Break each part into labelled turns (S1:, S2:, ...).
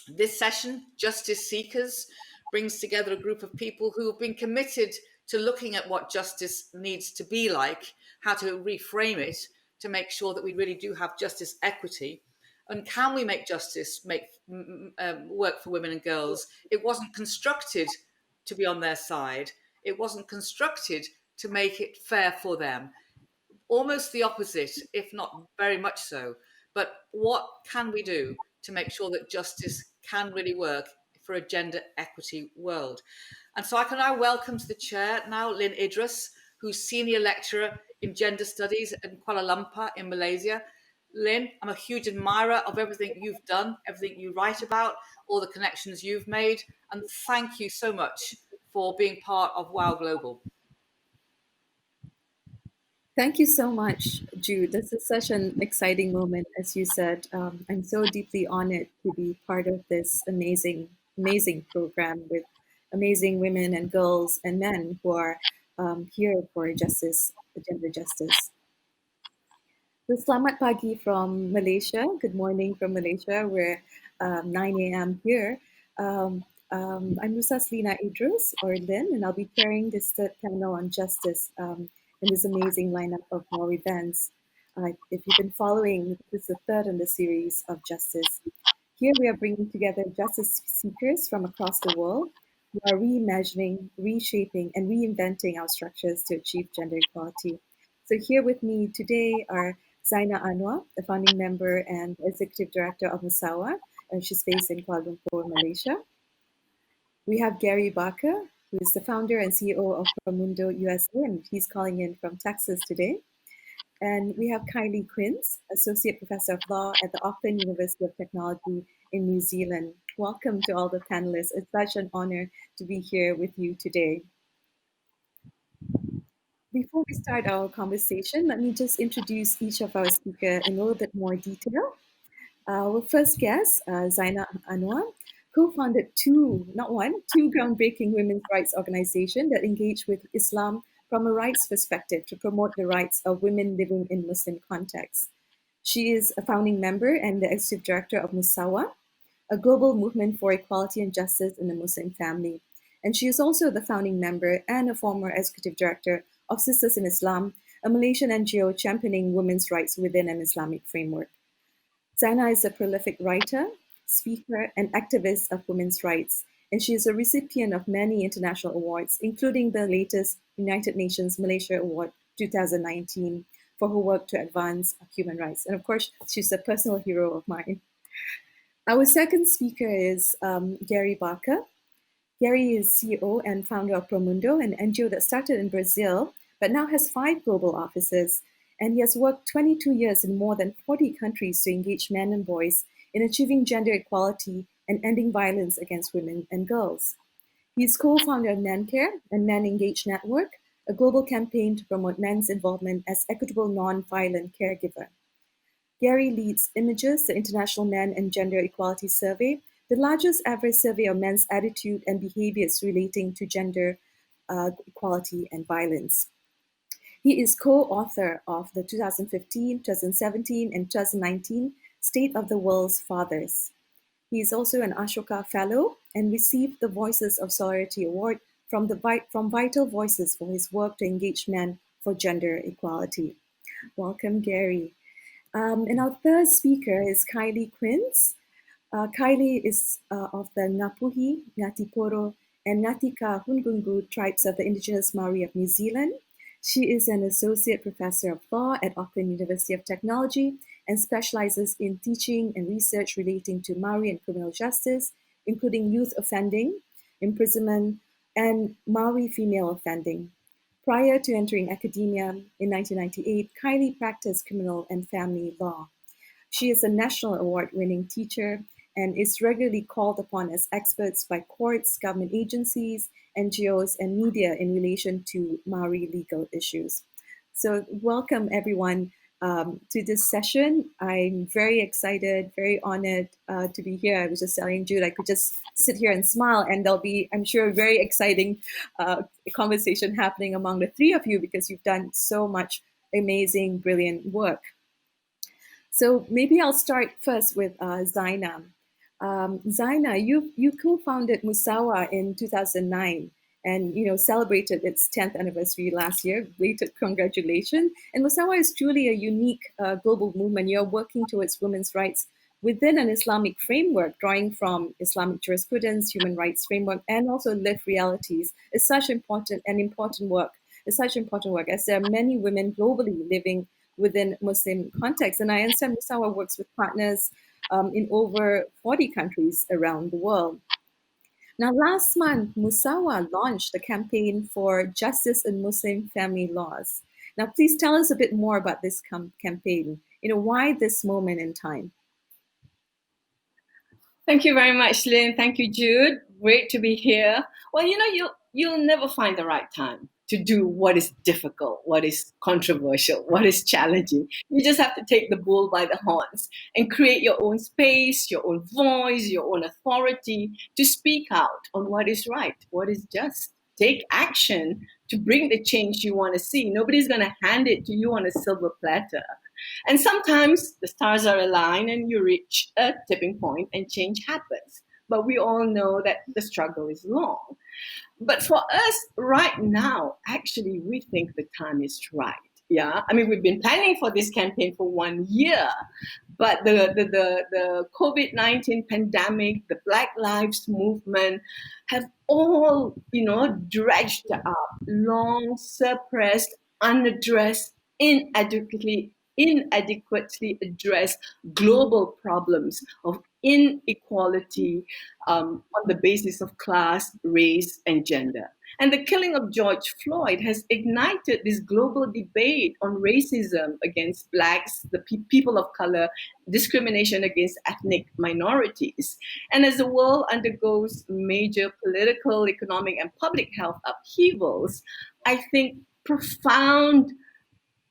S1: This session, Justice Seekers, brings together a group of people who have been committed to looking at what justice needs to be like, how to reframe it to make sure that we really do have justice equity. And can we make justice work for women and girls? It wasn't constructed to be on their side. It wasn't constructed to make it fair for them. Almost the opposite, if not very much so. But what can we do to make sure that justice can really work for a gender equity world? And so I can now welcome to the chair now Lynn Idris, who's senior lecturer in gender studies in Kuala Lumpur in Malaysia. Lynn, I'm a huge admirer of everything you've done, everything you write about, all the connections you've made, and thank you so much for being part of WOW Global.
S2: Thank you so much, Jude. This is such an exciting moment, as you said. I'm so deeply honored to be part of this amazing, amazing program with amazing women and girls and men who are here for justice, gender justice. So, selamat pagi from Malaysia. Good morning from Malaysia. We're 9 a.m. here. I'm Rusaslina Idrus, or Lynn, and I'll be chairing this third panel on justice in this amazing lineup of more events. If you've been following, this is the third in the series of justice. Here we are bringing together justice seekers from across the world who are reimagining, reshaping, and reinventing our structures to achieve gender equality. So here with me today are Zainah Anwar, the founding member and executive director of Musawah, and she's based in Kuala Lumpur, Malaysia. We have Gary Barker, who is the founder and CEO of Promundo-US, and he's calling in from Texas today. And we have Kylie Quince, Associate Professor of Law at the Auckland University of Technology in New Zealand. Welcome to all the panelists. It's such an honor to be here with you today. Before we start our conversation, let me just introduce each of our speakers in a little bit more detail. Our first guest, Zainah Anwar, co-founded two groundbreaking women's rights organizations that engage with Islam from a rights perspective to promote the rights of women living in Muslim contexts. She is a founding member and the executive director of Musawah, a global movement for equality and justice in the Muslim family. And she is also the founding member and a former executive director of Sisters in Islam, a Malaysian NGO championing women's rights within an Islamic framework. Zainah is a prolific writer, speaker, and activist of women's rights, and she is a recipient of many international awards, including the latest United Nations Malaysia Award 2019 for her work to advance human rights. And of course, she's a personal hero of mine. Our second speaker is Gary Barker. Gary is CEO and founder of Promundo, an NGO that started in Brazil, but now has 5 global offices. And he has worked 22 years in more than 40 countries to engage men and boys in achieving gender equality and ending violence against women and girls. He is co-founder of MenCare and Men Engage Network, a global campaign to promote men's involvement as equitable, non-violent caregiver. Gary leads Images, the International Men and Gender Equality Survey, the largest ever survey of men's attitude and behaviors relating to gender equality and violence. He is co-author of the 2015, 2017, and 2019 State of the World's Fathers. He is also an Ashoka Fellow and received the Voices of Solidarity Award from Vital Voices for his work to engage men for gender equality. Welcome, Gary. And our third speaker is Kylie Quince. Khylee is of the Ngapuhi, Ngatiporo, and Ngatika Hungungu tribes of the indigenous Maori of New Zealand. She is an associate professor of law at Auckland University of Technology and specializes in teaching and research relating to Maori and criminal justice, including youth offending, imprisonment, and Maori female offending. Prior to entering academia in 1998, Kylie practiced criminal and family law. She is a national award-winning teacher and is regularly called upon as experts by courts, government agencies, NGOs, and media in relation to Maori legal issues. So welcome everyone to this session. I'm very excited, very honored to be here. I was just telling Jude I could just sit here and smile, and there'll be, I'm sure, a very exciting conversation happening among the three of you because you've done so much amazing, brilliant work. So maybe I'll start first with Zainah. Zainah, you co-founded Musawah in 2009 and celebrated its 10th anniversary last year. Belated congratulations. And Musawah is truly a unique global movement. You're working towards women's rights within an Islamic framework, drawing from Islamic jurisprudence, human rights framework, and also lived realities. It's such important work. It's such important work as there are many women globally living within Muslim context. And I understand Musawah works with partners in over 40 countries around the world. Now, last month, Musawah launched a campaign for justice in Muslim family laws. Now, please tell us a bit more about this campaign. Why this moment in time?
S3: Thank you very much, Lynn. Thank you, Jude. Great to be here. Well, you'll never find the right time to do what is difficult, what is controversial, what is challenging. You just have to take the bull by the horns and create your own space, your own voice, your own authority to speak out on what is right, what is just. Take action to bring the change you want to see. Nobody's going to hand it to you on a silver platter. And sometimes the stars are aligned and you reach a tipping point and change happens. But we all know that the struggle is long. But for us right now, actually, we think the time is right. Yeah, I mean, we've been planning for this campaign for 1 year, but the COVID-19 pandemic, the Black Lives Movement have all, dredged up long suppressed, unaddressed, inadequately addressed global problems of inequality on the basis of class, race, and gender. And the killing of George Floyd has ignited this global debate on racism against Blacks, the people of color, discrimination against ethnic minorities. And as the world undergoes major political, economic, and public health upheavals, I think profound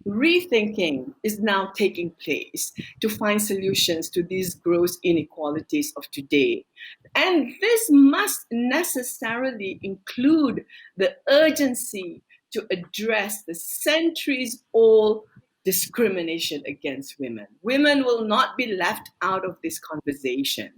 S3: rethinking is now taking place to find solutions to these gross inequalities of today. And this must necessarily include the urgency to address the centuries-old discrimination against women. Women will not be left out of this conversation.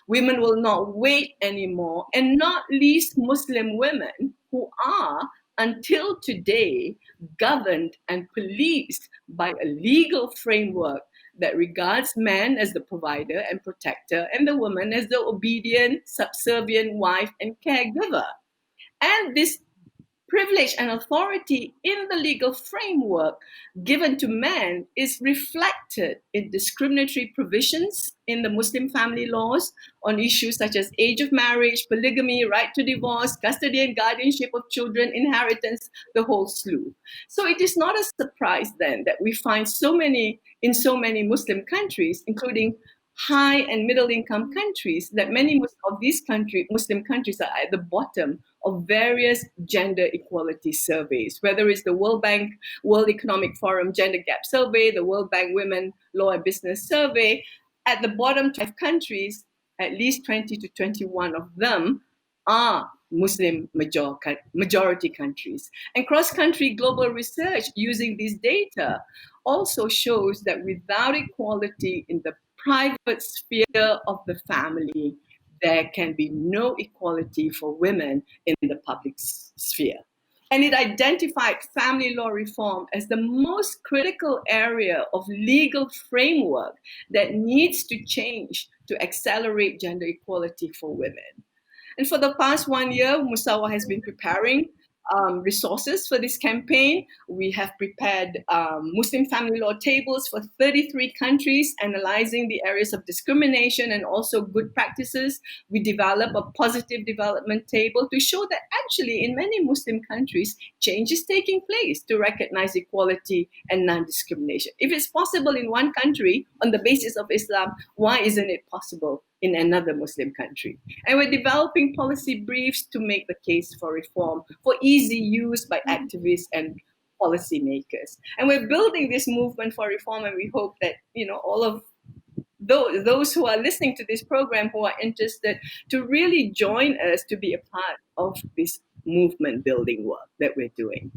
S3: Women will not wait anymore, and not least Muslim women who are, until today, governed and policed by a legal framework that regards man as the provider and protector and the woman as the obedient, subservient wife and caregiver. And this privilege and authority in the legal framework given to men is reflected in discriminatory provisions in the Muslim family laws on issues such as age of marriage, polygamy, right to divorce, custody and guardianship of children, inheritance, the whole slew. So it is not a surprise then that we find in so many Muslim countries, including high and middle income countries, that many of these Muslim countries are at the bottom of various gender equality surveys, whether it's the World Bank, World Economic Forum Gender Gap Survey, the World Bank Women Law and Business Survey. At the bottom 5 countries, at least 20 to 21 of them are Muslim majority countries. And cross-country global research using this data also shows that without equality in the private sphere of the family, there can be no equality for women in the public sphere. And it identified family law reform as the most critical area of legal framework that needs to change to accelerate gender equality for women. And for the past 1 year, Musawah has been preparing resources for this campaign. We have prepared Muslim family law tables for 33 countries, analyzing the areas of discrimination and also good practices. We develop a positive development table to show that actually in many Muslim countries, change is taking place to recognize equality and non-discrimination. If it's possible in one country on the basis of Islam, why isn't it possible in another Muslim country? And we're developing policy briefs to make the case for reform for easy use by activists and policymakers. And we're building this movement for reform, and we hope that all of those who are listening to this program who are interested to really join us to be a part of this movement building work that we're doing.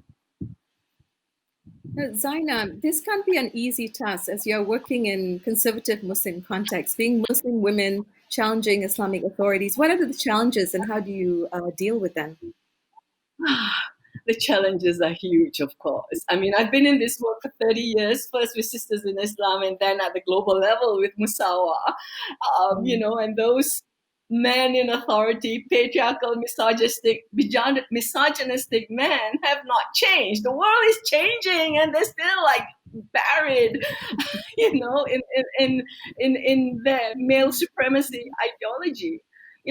S2: Zainah, this can't be an easy task as you're working in conservative Muslim context. Being Muslim women challenging Islamic authorities. What are the challenges and how do you deal with them?
S3: The challenges are huge, of course. I mean, I've been in this work for 30 years, first with Sisters in Islam and then at the global level with Musawah. And those men in authority, patriarchal, misogynistic men have not changed. The world is changing and they're still like buried, in their male supremacy ideology.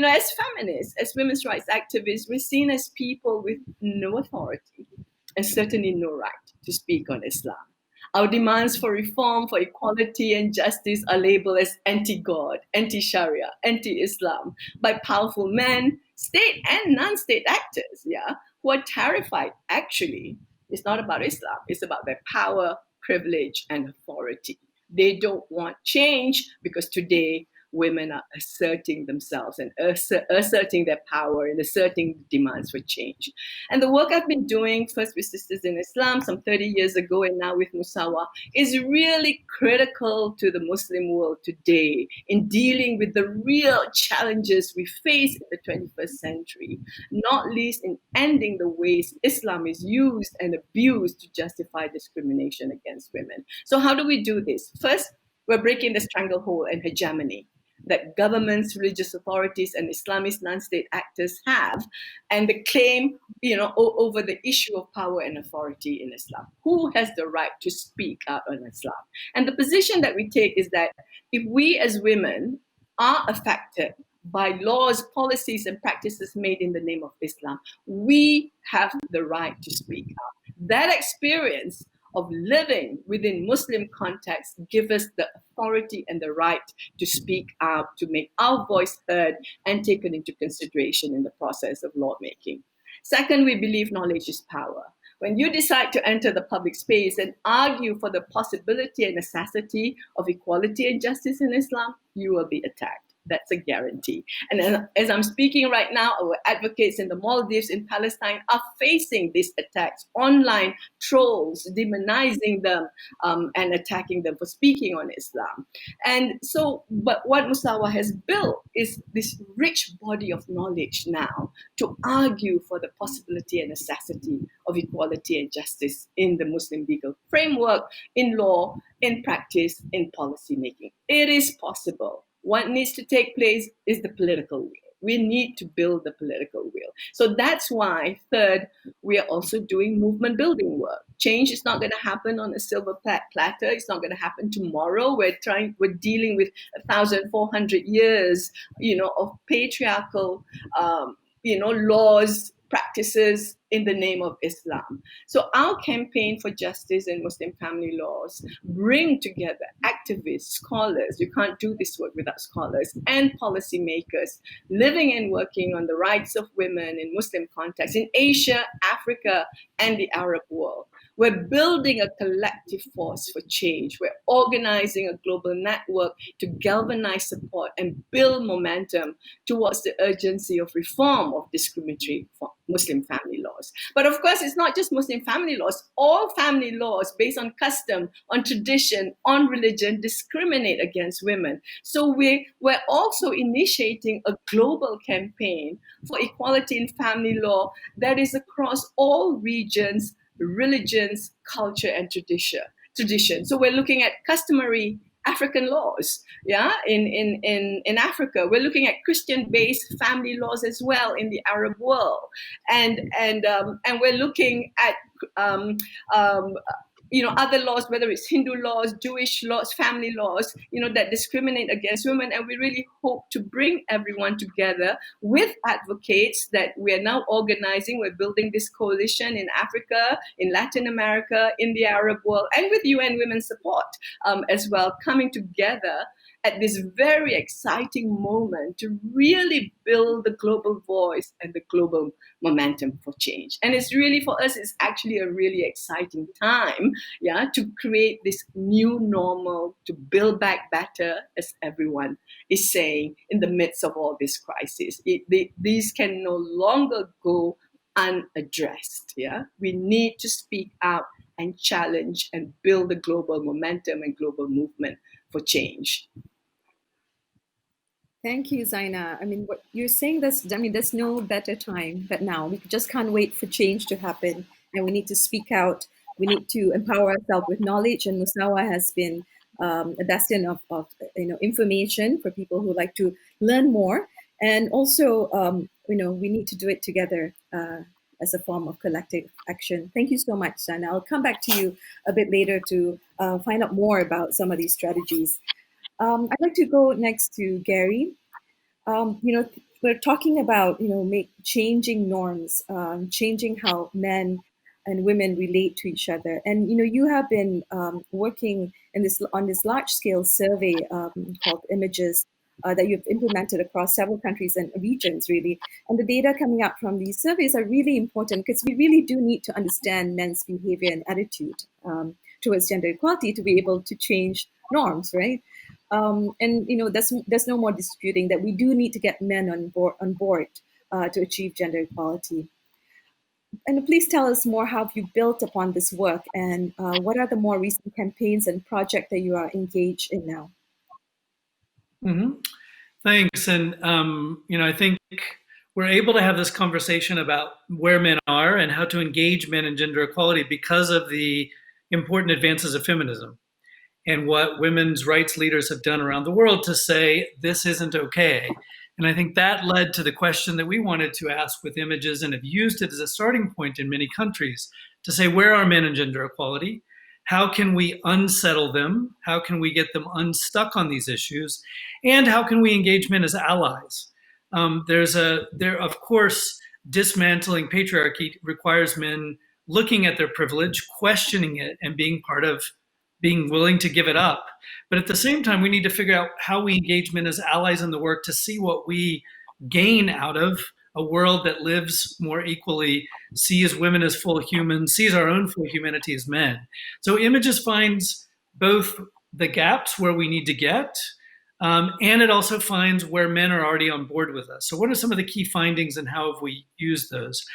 S3: As feminists, as women's rights activists, we're seen as people with no authority and certainly no right to speak on Islam. Our demands for reform, for equality and justice are labeled as anti-God, anti-Sharia, anti-Islam by powerful men, state and non-state actors, who are terrified. Actually, it's not about Islam, it's about their power, privilege, and authority. They don't want change because today women are asserting themselves and asserting their power and asserting demands for change. And the work I've been doing, first with Sisters in Islam some 30 years ago and now with Musawah, is really critical to the Muslim world today in dealing with the real challenges we face in the 21st century, not least in ending the ways Islam is used and abused to justify discrimination against women. So how do we do this? First, we're breaking the stranglehold and hegemony that governments, religious authorities, and Islamist non-state actors have, and the claim, over the issue of power and authority in Islam. Who has the right to speak out on Islam? And the position that we take is that if we as women are affected by laws, policies, and practices made in the name of Islam, we have the right to speak out. That experience of living within Muslim context give us the authority and the right to speak out, to make our voice heard and taken into consideration in the process of lawmaking. Second, we believe knowledge is power. When you decide to enter the public space and argue for the possibility and necessity of equality and justice in Islam, you will be attacked. That's a guarantee. And as I'm speaking right now, our advocates in the Maldives, in Palestine, are facing these attacks, online trolls demonizing them and attacking them for speaking on Islam. And so, but what Musawah has built is this rich body of knowledge now to argue for the possibility and necessity of equality and justice in the Muslim legal framework, in law, in practice, in policy making. It is possible. What needs to take place is the political will. We need to build the political will. So that's why, third, we are also doing movement building work. Change is not going to happen on a silver platter. It's not going to happen tomorrow. We're dealing with 1,400 years, of patriarchal, laws, practices in the name of Islam. So our campaign for justice and Muslim family laws bring together activists, scholars, you can't do this work without scholars, and policymakers living and working on the rights of women in Muslim contexts in Asia, Africa, and the Arab world. We're building a collective force for change. We're organizing a global network to galvanize support and build momentum towards the urgency of reform of discriminatory Muslim family laws. But of course, it's not just Muslim family laws. All family laws based on custom, on tradition, on religion discriminate against women. So we're also initiating a global campaign for equality in family law that is across all regions, religions, culture, and tradition. So we're looking at customary African laws, in Africa. We're looking at Christian-based family laws as well in the Arab world, and we're looking at other laws, whether it's Hindu laws, Jewish laws, family laws, that discriminate against women. And we really hope to bring everyone together with advocates that we are now organizing. We're building this coalition in Africa, in Latin America, in the Arab world, and with UN Women's support as well, coming together at this very exciting moment to really build the global voice and the global momentum for change. And it's really, for us, it's actually a really exciting time, to create this new normal, to build back better, as everyone is saying, in the midst of all this crisis. These can no longer go unaddressed. We need to speak out and challenge and build the global momentum and global movement for change.
S2: Thank you, Zainah. I mean, what you're saying, there's no better time but now. We just can't wait for change to happen, and we need to speak out. We need to empower ourselves with knowledge, and Musawah has been a bastion of information for people who like to learn more. And also, we need to do it together as a form of collective action. Thank you so much, Zainah. I'll come back to you a bit later to find out more about some of these strategies. I'd like to go next to Gary. We're talking about changing norms, changing how men and women relate to each other. And you have been working on this large scale survey called Images that you've implemented across several countries and regions, really. And the data coming out from these surveys are really important because we really do need to understand men's behavior and attitude towards gender equality to be able to change norms, right? And there's no more disputing that we do need to get men on board to achieve gender equality. And please tell us more how you built upon this work, and what are the more recent campaigns and projects that you are engaged in now?
S4: Mm-hmm. Thanks. And I think we're able to have this conversation about where men are and how to engage men in gender equality because of the important advances of feminism and what women's rights leaders have done around the world to say this isn't okay. And I think that led to the question that we wanted to ask with Images, and have used it as a starting point in many countries to say, where are men in gender equality? How can we unsettle them? How can we get them unstuck on these issues? And how can we engage men as allies? Of course, dismantling patriarchy requires men looking at their privilege, questioning it, and being part of being willing to give it up. But at the same time, we need to figure out how we engage men as allies in the work to see what we gain out of a world that lives more equally, sees women as full humans, sees our own full humanity as men. So Images finds both the gaps where we need to get, and it also finds where men are already on board with us. So what are some of the key findings and how have we used those?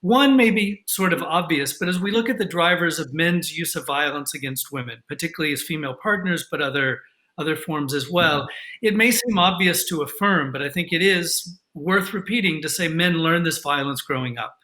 S4: One may be sort of obvious, but as we look at the drivers of men's use of violence against women, particularly as female partners, but other forms as well, it may seem obvious to affirm, but I think it is worth repeating to say men learn this violence growing up.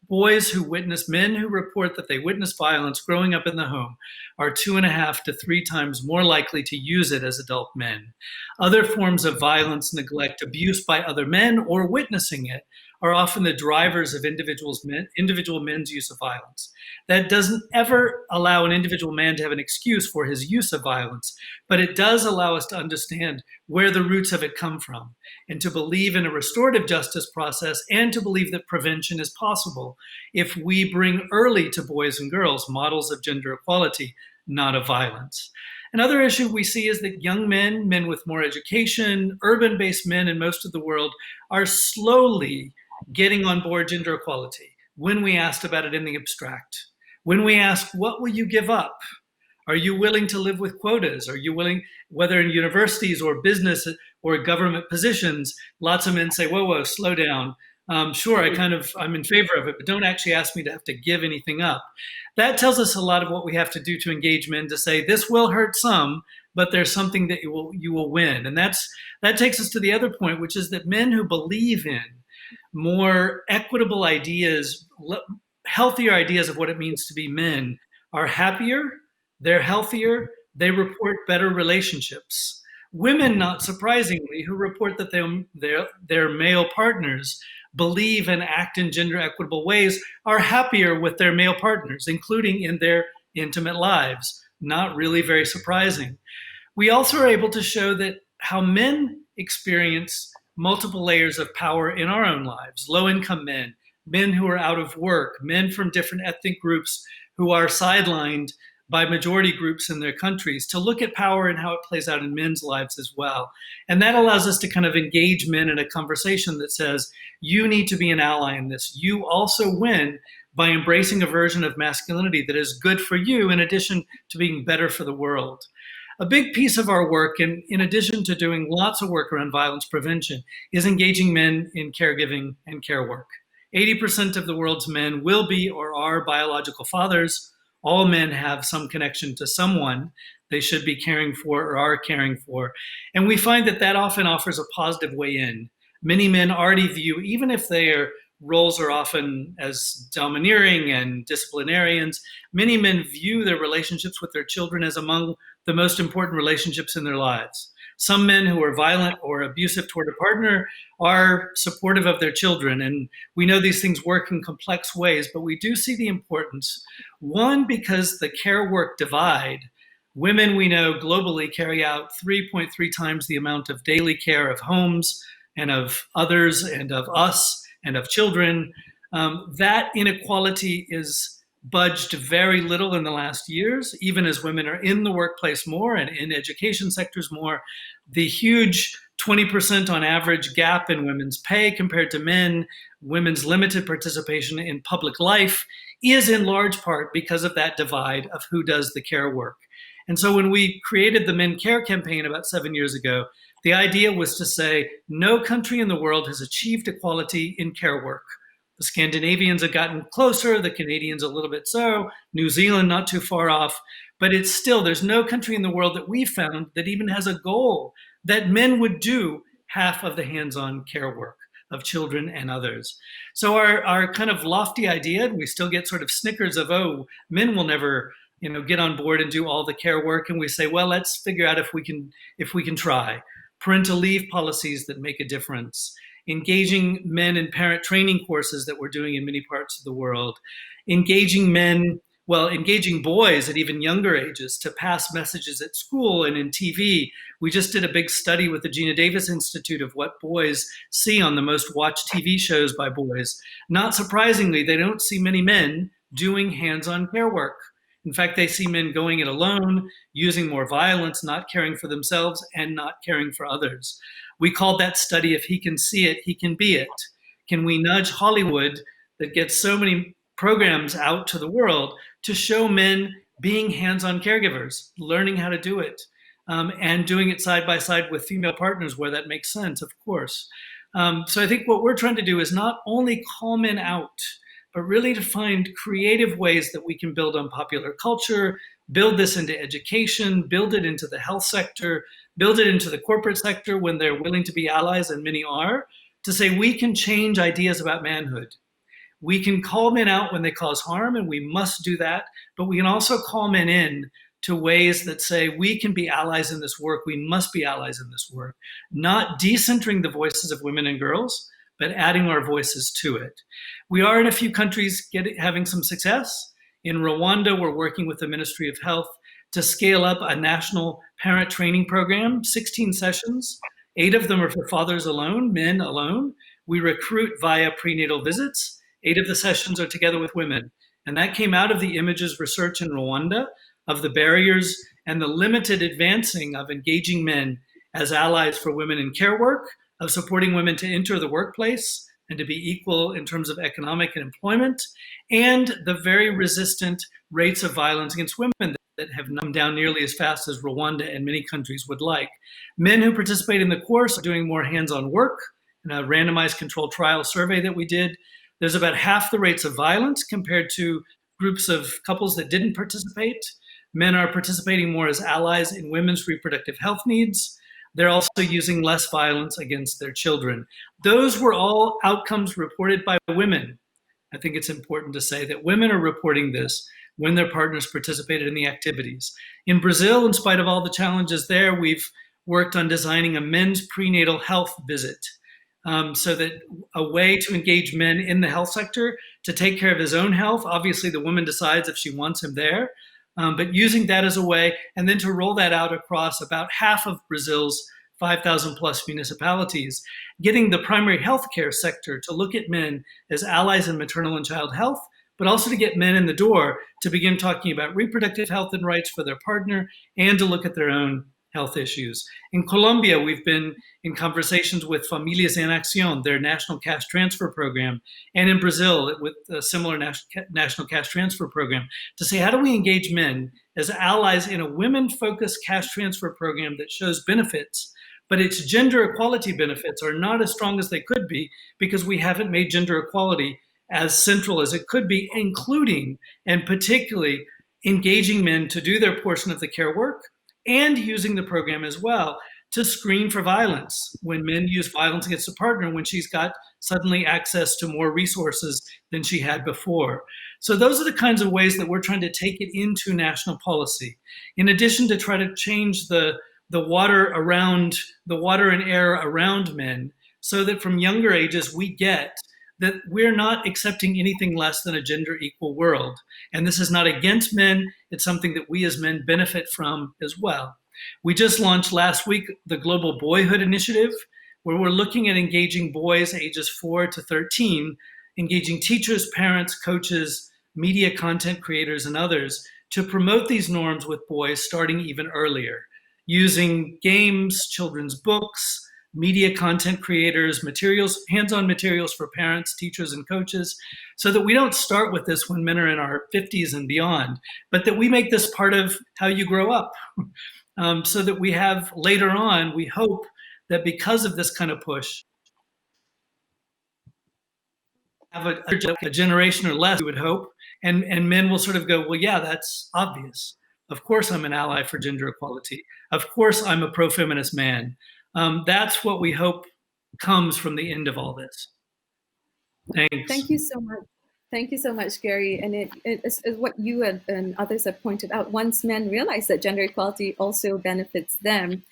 S4: Men who report that they witness violence growing up in the home are 2.5 to 3 times more likely to use it as adult men. Other forms of violence, neglect, abuse by other men or witnessing it are often the drivers of individual men's use of violence. That doesn't ever allow an individual man to have an excuse for his use of violence, but it does allow us to understand where the roots of it come from and to believe in a restorative justice process and to believe that prevention is possible if we bring early to boys and girls models of gender equality, not of violence. Another issue we see is that young men with more education, urban-based men in most of the world are slowly getting on board gender equality when we asked about it in the abstract. When we ask, what will you give up? Are you willing to live with quotas? Are you willing, whether in universities or business or government positions, lots of men say, whoa, slow down. Sure, I'm in favor of it, but don't actually ask me to have to give anything up. That tells us a lot of what we have to do to engage men to say, this will hurt some, but there's something that you will win. And that takes us to the other point, which is that men who believe in more equitable ideas, healthier ideas of what it means to be men are happier, they're healthier, they report better relationships. Women, not surprisingly, who report that their male partners believe and act in gender equitable ways are happier with their male partners, including in their intimate lives. Not really very surprising. We also are able to show that how men experience multiple layers of power in our own lives, low-income men, men who are out of work, men from different ethnic groups who are sidelined by majority groups in their countries, to look at power and how it plays out in men's lives as well. And that allows us to kind of engage men in a conversation that says, you need to be an ally in this. You also win by embracing a version of masculinity that is good for you in addition to being better for the world. A big piece of our work, and in addition to doing lots of work around violence prevention, is engaging men in caregiving and care work. 80% of the world's men will be or are biological fathers all men have some connection to someone they should be caring for or are caring for. And we find that that often offers a positive way in. Many men already view, even if their roles are often as domineering and disciplinarians, many men view their relationships with their children as among the most important relationships in their lives. Some men who are violent or abusive toward a partner are supportive of their children. And we know these things work in complex ways, but we do see the importance. One, because the care work divide. Women, we know globally, carry out 3.3 times the amount of daily care of homes and of others and of us and of children. That inequality is budged very little in the last years, even as women are in the workplace more and in education sectors more. The huge 20% on average gap in women's pay compared to men, women's limited participation in public life is in large part because of that divide of who does the care work. And so when we created the Men Care campaign about 7 years ago, the idea was to say no country in the world has achieved equality in care work. The Scandinavians have gotten closer, the Canadians a little bit so, New Zealand not too far off, but it's still, there's no country in the world that we found that even has a goal that men would do half of the hands-on care work of children and others. So our kind of lofty idea, we still get sort of snickers of, oh, men will never get on board and do all the care work. And we say, well, let's figure out if we can try. Parental leave policies that make a difference, engaging men in parent training courses that we're doing in many parts of the world, engaging boys at even younger ages to pass messages at school and in TV. We just did a big study with the Gina Davis Institute of what boys see on the most watched TV shows by boys. Not surprisingly, they don't see many men doing hands-on care work. In fact, they see men going it alone, using more violence, not caring for themselves, and not caring for others. We called that study, If He Can See It, He Can Be It. Can we nudge Hollywood that gets so many programs out to the world to show men being hands-on caregivers, learning how to do it, and doing it side by side with female partners where that makes sense, of course. So I think what we're trying to do is not only call men out, but really to find creative ways that we can build on popular culture, build this into education, build it into the health sector, build it into the corporate sector when they're willing to be allies, and many are, to say we can change ideas about manhood. We can call men out when they cause harm, and we must do that, but we can also call men in to ways that say we can be allies in this work, we must be allies in this work, not decentering the voices of women and girls, but adding our voices to it. We are in a few countries having some success. In Rwanda, we're working with the Ministry of Health to scale up a national parent training program, 16 sessions. 8 of them are for fathers alone, men alone. We recruit via prenatal visits. 8 of the sessions are together with women. And that came out of the Images research in Rwanda of the barriers and the limited advancing of engaging men as allies for women in care work, of supporting women to enter the workplace and to be equal in terms of economic and employment, and the very resistant rates of violence against women that have not come down nearly as fast as Rwanda and many countries would like. Men who participate in the course are doing more hands-on work. In a randomized controlled trial survey that we did, there's about half the rates of violence compared to groups of couples that didn't participate. Men are participating more as allies in women's reproductive health needs. They're also using less violence against their children. Those were all outcomes reported by women. I think it's important to say that women are reporting this when their partners participated in the activities. In Brazil, in spite of all the challenges there, we've worked on designing a men's prenatal health visit, so that a way to engage men in the health sector to take care of his own health. Obviously, the woman decides if she wants him there, but using that as a way, and then to roll that out across about half of Brazil's 5,000 plus municipalities, getting the primary healthcare sector to look at men as allies in maternal and child health, but also to get men in the door to begin talking about reproductive health and rights for their partner and to look at their own health issues. In Colombia, we've been in conversations with Familias en Acción, their national cash transfer program, and in Brazil with a similar national cash transfer program, to say, how do we engage men as allies in a women-focused cash transfer program that shows benefits, but its gender equality benefits are not as strong as they could be because we haven't made gender equality as central as it could be, including and particularly engaging men to do their portion of the care work and using the program as well to screen for violence when men use violence against a partner, when she's got suddenly access to more resources than she had before. So those are the kinds of ways that we're trying to take it into national policy. In addition to try to change the water and air around men, so that from younger ages we get that we're not accepting anything less than a gender equal world. And this is not against men, it's something that we as men benefit from as well. We just launched last week the Global Boyhood Initiative, where we're looking at engaging boys ages 4 to 13, engaging teachers, parents, coaches, media content creators, and others to promote these norms with boys starting even earlier, using games, children's books, media content creators, materials, hands-on materials for parents, teachers, and coaches, so that we don't start with this when men are in our 50s and beyond, but that we make this part of how you grow up. So that we have later on, we hope that because of this kind of push, have a generation or less, we would hope, and men will sort of go, well, yeah, that's obvious. Of course I'm an ally for gender equality. Of course I'm a pro-feminist man. That's what we hope comes from the end of all this. Thanks.
S2: Thank you so much. Thank you so much, Gary. And it's what you and others have pointed out. Once men realize that gender equality also benefits them,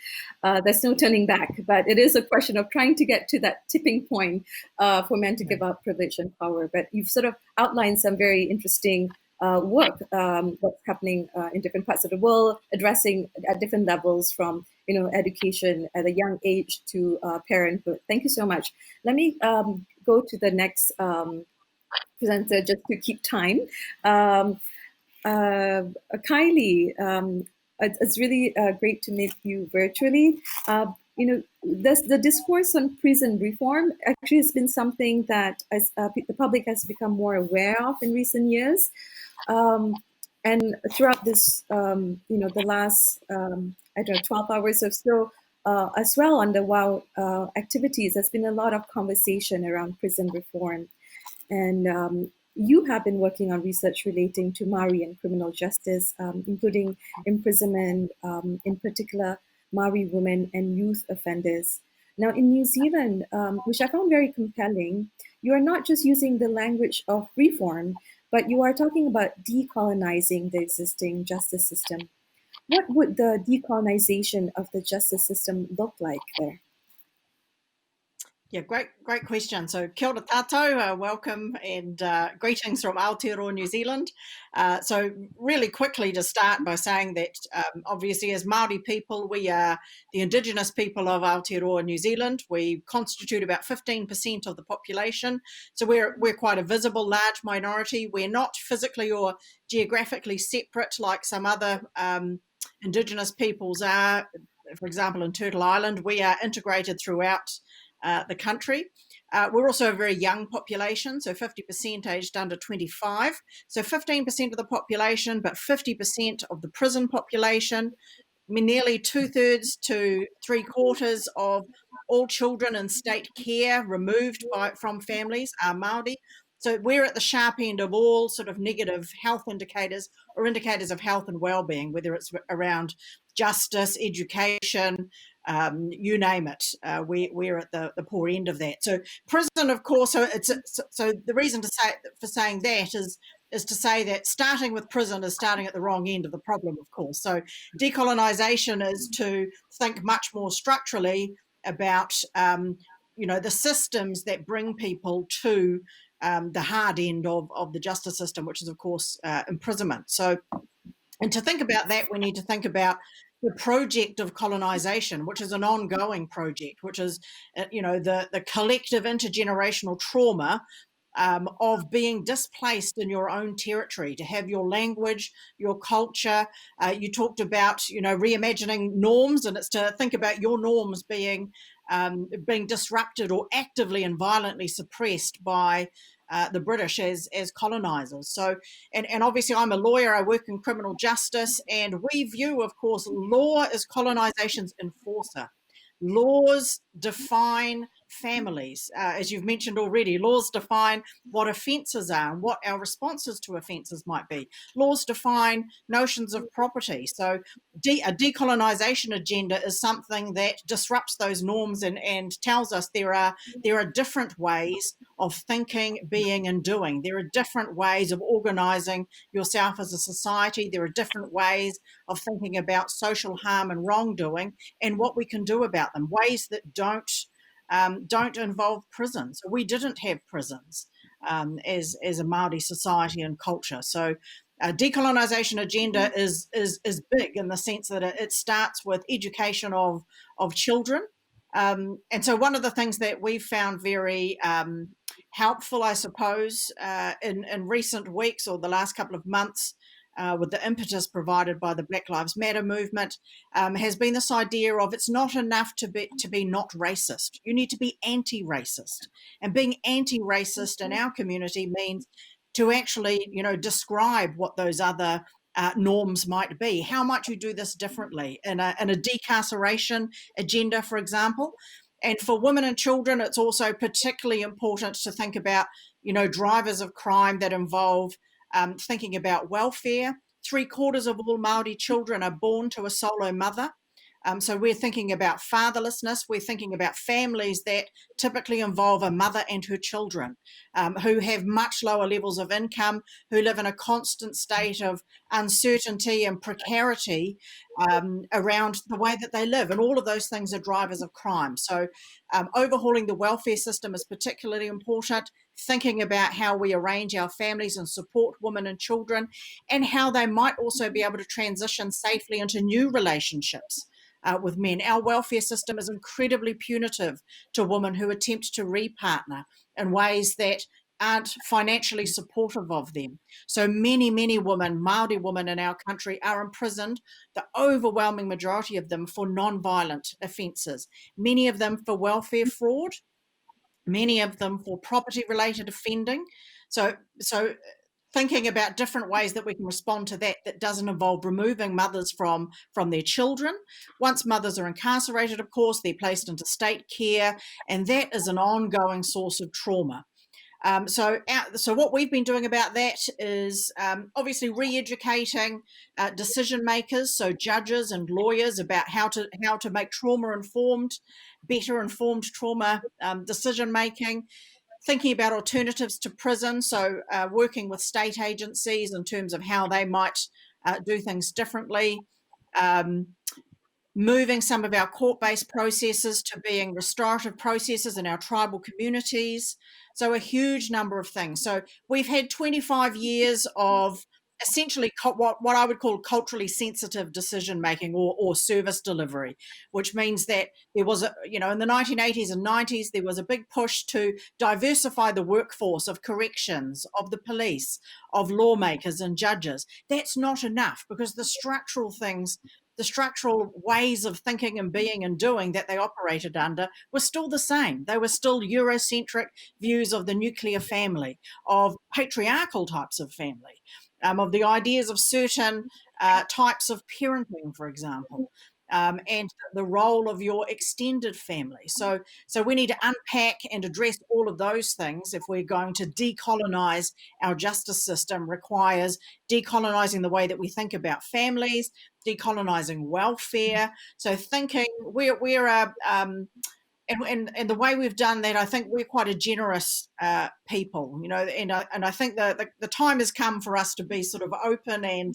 S2: there's no turning back. But it is a question of trying to get to that tipping point for men to give up privilege and power. But you've sort of outlined some very interesting work that's happening in different parts of the world, addressing at different levels from education at a young age to parenthood. Thank you so much. Let me go to the next presenter just to keep time. Khylee, it's really great to meet you virtually. The discourse on prison reform actually has been something that the public has become more aware of in recent years. And throughout this, the last, 12 hours or so, as well on the WOW activities, there's been a lot of conversation around prison reform. And you have been working on research relating to Maori and criminal justice, including imprisonment, in particular, Maori women and youth offenders. Now, in New Zealand, which I found very compelling, you are not just using the language of reform, but you are talking about decolonizing the existing justice system. What would the decolonization of the justice system look like there?
S5: Yeah, great question. So kia ora tātou, welcome and greetings from Aotearoa, New Zealand. So really quickly to start by saying that obviously as Māori people, we are the Indigenous people of Aotearoa, New Zealand. We constitute about 15% of the population. So we're quite a visible, large minority. We're not physically or geographically separate like some other Indigenous peoples are. For example, in Turtle Island, we are integrated throughout the country. We're also a very young population, so 50% aged under 25. So 15% of the population, but 50% of the prison population. I mean, nearly 2/3 to 3/4 of all children in state care removed from families are Māori. So we're at the sharp end of all sort of negative health indicators or indicators of health and well-being, whether it's around justice, education, you name it. We're at the poor end of that. So prison, of course. So the reason for saying that is to say that starting with prison is starting at the wrong end of the problem, of course. So decolonization is to think much more structurally about the systems that bring people to the hard end of the justice system, which is, of course, imprisonment. So, and to think about that, we need to think about the project of colonization, which is an ongoing project, which is, the collective intergenerational trauma of being displaced in your own territory, to have your language, your culture. You talked about, reimagining norms, and it's to think about your norms being disrupted or actively and violently suppressed by the British as colonizers. So, and obviously I'm a lawyer, I work in criminal justice, and we view, of course, law as colonization's enforcer. Laws define families. As you've mentioned already, laws define what offences are and what our responses to offences might be. Laws define notions of property. So a decolonisation agenda is something that disrupts those norms and tells us there are different ways of thinking, being and doing. There are different ways of organising yourself as a society. There are different ways of thinking about social harm and wrongdoing and what we can do about them, ways that don't involve prisons. So we didn't have prisons as a Māori society and culture. So decolonisation agenda is big in the sense that it starts with education of children. And so one of the things that we've found very helpful, I suppose, in recent weeks or the last couple of months, with the impetus provided by the Black Lives Matter movement, has been this idea of it's not enough to be not racist. You need to be anti-racist. And being anti-racist in our community means to actually, describe what those other norms might be. How might you do this differently in a decarceration agenda, for example? And for women and children, it's also particularly important to think about, drivers of crime that involve thinking about welfare. 3/4 of all Māori children are born to a solo mother. So we're thinking about fatherlessness. We're thinking about families that typically involve a mother and her children, who have much lower levels of income, who live in a constant state of uncertainty and precarity around the way that they live. And all of those things are drivers of crime. So overhauling the welfare system is particularly important, thinking about how we arrange our families and support women and children, and how they might also be able to transition safely into new relationships with men. Our welfare system is incredibly punitive to women who attempt to repartner in ways that aren't financially supportive of them. So many, many women, Māori women in our country, are imprisoned, the overwhelming majority of them for non-violent offences, many of them for welfare fraud, many of them for property-related offending. So thinking about different ways that we can respond to that doesn't involve removing mothers from their children. Once mothers are incarcerated, of course, they're placed into state care, and that is an ongoing source of trauma. So what we've been doing about that is obviously re-educating decision makers, so judges and lawyers, about how to make better informed trauma decision making. Thinking about alternatives to prison, so working with state agencies in terms of how they might do things differently, moving some of our court-based processes to being restorative processes in our tribal communities. So a huge number of things. So we've had 25 years of essentially what I would call culturally sensitive decision making or service delivery, which means that there was in the 1980s and 90s, there was a big push to diversify the workforce of corrections, of the police, of lawmakers and judges. That's not enough, because the structural ways of thinking and being and doing that they operated under were still the same. They were still Eurocentric views of the nuclear family, of patriarchal types of family, of the ideas of certain types of parenting, for example, and the role of your extended family. So we need to unpack and address all of those things if we're going to decolonize our justice system. Requires decolonizing the way that we think about families, decolonizing welfare. So thinking we're and the way we've done that, I think we're quite a generous people, and I think the time has come for us to be sort of open and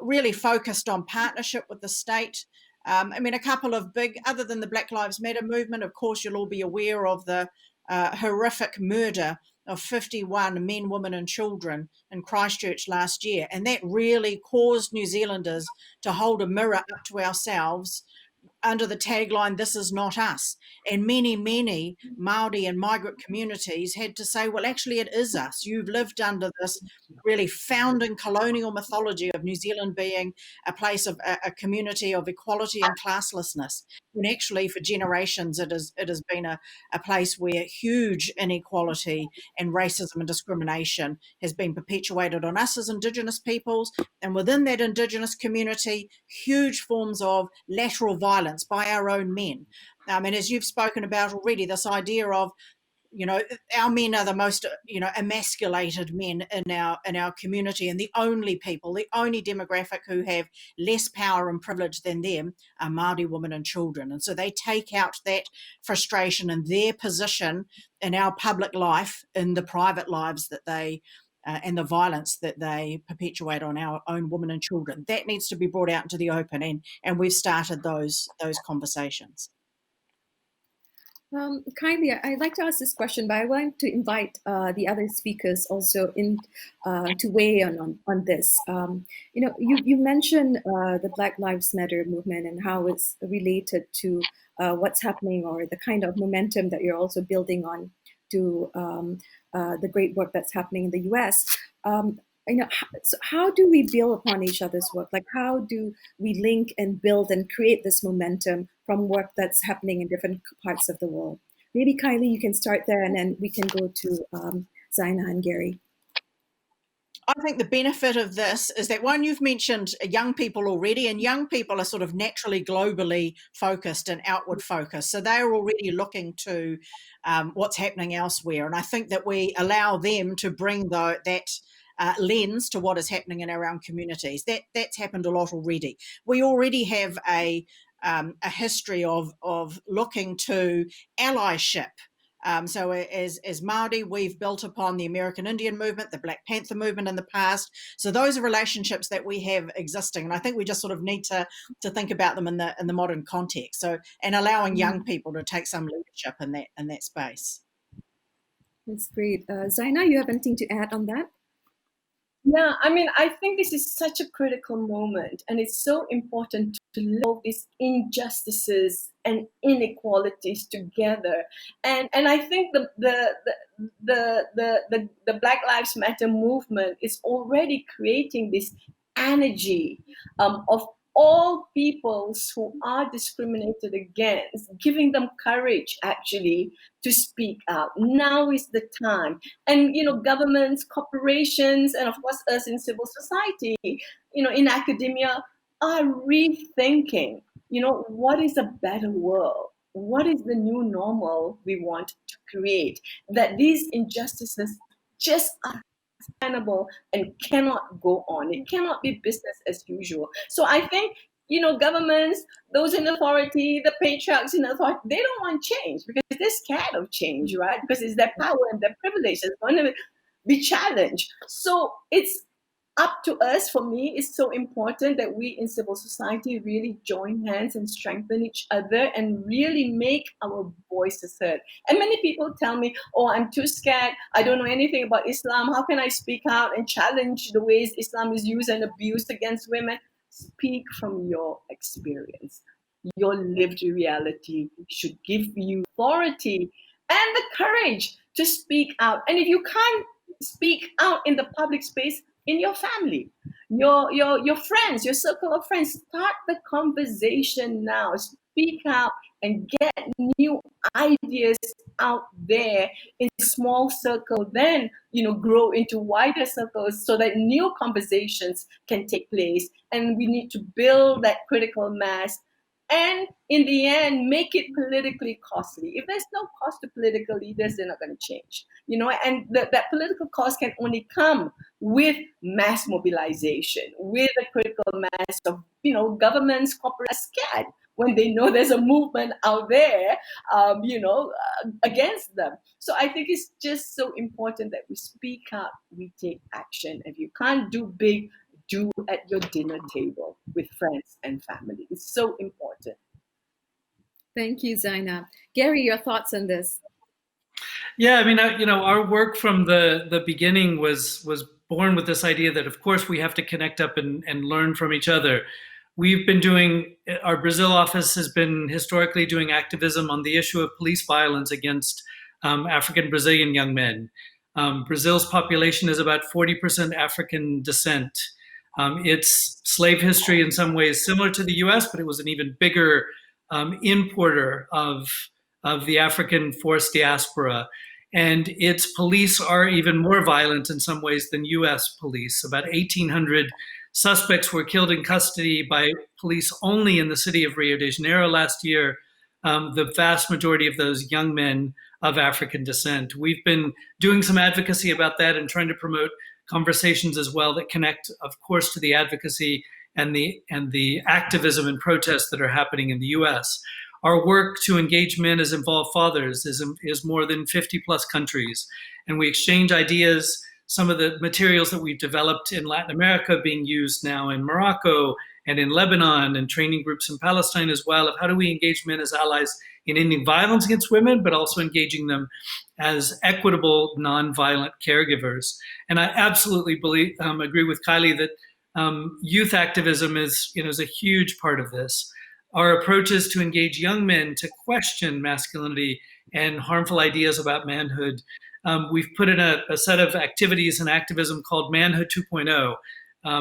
S5: really focused on partnership with the state. A couple of big, other than the Black Lives Matter movement, of course, you'll all be aware of the horrific murder of 51 men, women and children in Christchurch last year. And that really caused New Zealanders to hold a mirror up to ourselves under the tagline, "This is not us." And many, many Māori and migrant communities had to say, well, actually it is us. You've lived under this really founding colonial mythology of New Zealand being a place of a community of equality and classlessness. And actually for generations, it has been a place where huge inequality and racism and discrimination has been perpetuated on us as Indigenous peoples. And within that Indigenous community, huge forms of lateral violence by our own men, And as you've spoken about already, this idea of, our men are the most, emasculated men in our community, and the only demographic who have less power and privilege than them are Māori women and children. And so they take out that frustration and their position in our public life, in the private lives that they and the violence that they perpetuate on our own women and children. That needs to be brought out into the open, and we've started those conversations.
S2: Kylie, I'd like to ask this question, but I want to invite the other speakers also in to weigh in on this. You mentioned the Black Lives Matter movement and how it's related to what's happening, or the kind of momentum that you're also building on to the great work that's happening in the US. So how do we build upon each other's work? Like, how do we link and build and create this momentum from work that's happening in different parts of the world? Maybe Kylie, you can start there, and then we can go to Zainah and Gary.
S5: I think the benefit of this is that, one, you've mentioned young people already, and young people are sort of naturally globally focused and outward focused. So they're already looking to what's happening elsewhere. And I think that we allow them to bring that lens to what is happening in our own communities. That's happened a lot already. We already have a history of looking to allyship. So as Māori, we've built upon the American Indian movement, the Black Panther movement in the past. So those are relationships that we have existing, and I think we just sort of need to think about them in the modern context. So, and allowing young people to take some leadership in that space.
S2: That's great. Zainah, you have anything to add on that?
S3: Yeah, I think this is such a critical moment, and it's so important to look at these injustices and inequalities together. And I think the Black Lives Matter movement is already creating this energy of all peoples who are discriminated against, giving them courage actually to speak out. Now is the time. And, governments, corporations, and of course us in civil society, in academia, are rethinking, what is a better world? What is the new normal we want to create? That these injustices just are sustainable and cannot go on. It cannot be business as usual. So I think, governments, those in authority, the patriarchs in authority, they don't want change because they're scared of change, right? Because it's their power and their privilege that's going to be challenged. So it's up to us. For me, it's so important that we in civil society really join hands and strengthen each other and really make our voices heard. And many people tell me, oh, I'm too scared. I don't know anything about Islam. How can I speak out and challenge the ways Islam is used and abused against women? Speak from your experience. Your lived reality should give you authority and the courage to speak out. And if you can't speak out in the public space, in your family, your friends, your circle of friends, start the conversation now. Speak out and get new ideas out there in small circle, then grow into wider circles so that new conversations can take place. And we need to build that critical mass. And in the end, make it politically costly. If there's no cost to political leaders, they're not going to change. And that political cost can only come with mass mobilization, with a critical mass of, governments, corporates scared when they know there's a movement out there, against them. So I think it's just so important that we speak out, we take action. If you can't do big, do at your dinner table with friends and family. It's so important.
S2: Thank you, Zainah. Gary, your thoughts on this?
S4: Yeah, our work from the beginning was born with this idea that, of course, we have to connect up and learn from each other. We've been our Brazil office has been historically doing activism on the issue of police violence against African Brazilian young men. Brazil's population is about 40% African descent. Its slave history in some ways similar to the US, but it was an even bigger importer of the African forced diaspora. And its police are even more violent in some ways than US police. About 1,800 suspects were killed in custody by police only in the city of Rio de Janeiro last year. the vast majority of those young men of African descent. We've been doing some advocacy about that and trying to promote conversations as well that connect, of course, to the advocacy and the activism and protests that are happening in the US. Our work to engage men as involved fathers is more than 50 plus countries. And we exchange ideas. Some of the materials that we've developed in Latin America being used now in Morocco and in Lebanon, and training groups in Palestine as well, of how do we engage men as allies in ending violence against women, but also engaging them as equitable, nonviolent caregivers. And I absolutely agree with Khylee that youth activism is a huge part of this. Our approach is to engage young men to question masculinity and harmful ideas about manhood. We've put in a set of activities and activism called Manhood 2.0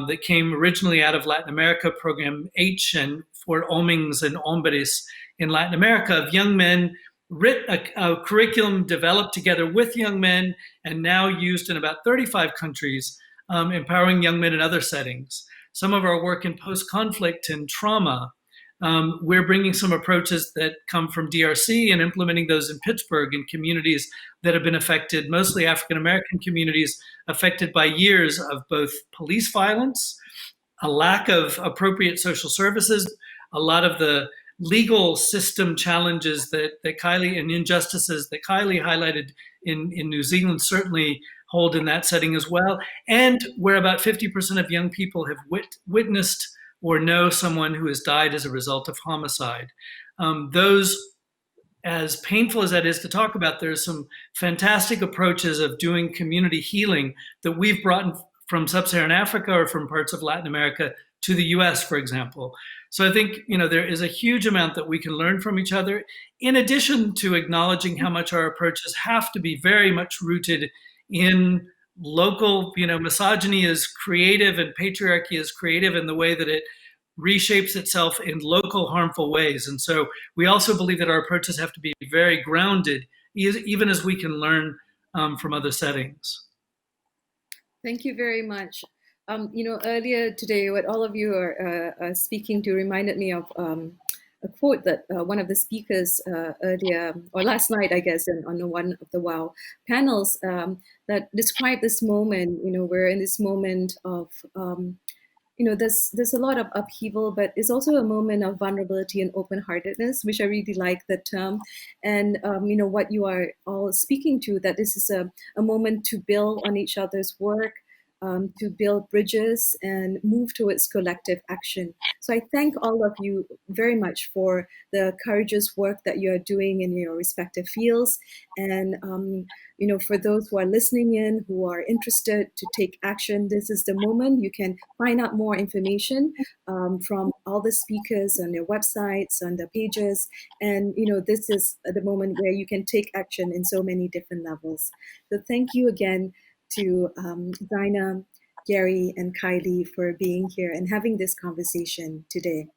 S4: that came originally out of Latin America, Program H, and for Homens and Hombres in Latin America, of young men, a curriculum developed together with young men and now used in about 35 countries, empowering young men in other settings. Some of our work in post-conflict and trauma, we're bringing some approaches that come from DRC and implementing those in Pittsburgh in communities that have been affected, mostly African-American communities, affected by years of both police violence, a lack of appropriate social services, a lot of the legal system challenges that Khylee, and injustices that Khylee highlighted in New Zealand certainly hold in that setting as well. And where about 50% of young people have witnessed or know someone who has died as a result of homicide. Those, as painful as that is to talk about, there's some fantastic approaches of doing community healing that we've brought from sub-Saharan Africa or from parts of Latin America to the US, for example. So I think, there is a huge amount that we can learn from each other, in addition to acknowledging how much our approaches have to be very much rooted in local, misogyny is creative and patriarchy is creative in the way that it reshapes itself in local harmful ways. And so we also believe that our approaches have to be very grounded, even as we can learn from other settings.
S2: Thank you very much. Earlier today, what all of you are speaking to reminded me of a quote that one of the speakers earlier, or last night, I guess, on one of the WOW panels that described this moment. We're in this moment of, there's a lot of upheaval, but it's also a moment of vulnerability and open-heartedness, which I really like that term. And, what you are all speaking to, that this is a moment to build on each other's work, to build bridges and move towards collective action. So I thank all of you very much for the courageous work that you are doing in your respective fields. And, for those who are listening in, who are interested to take action, this is the moment. You can find out more information from all the speakers on their websites, on the pages. And, this is the moment where you can take action in so many different levels. So thank you again to Zainah, Gary, and Khylee for being here and having this conversation today.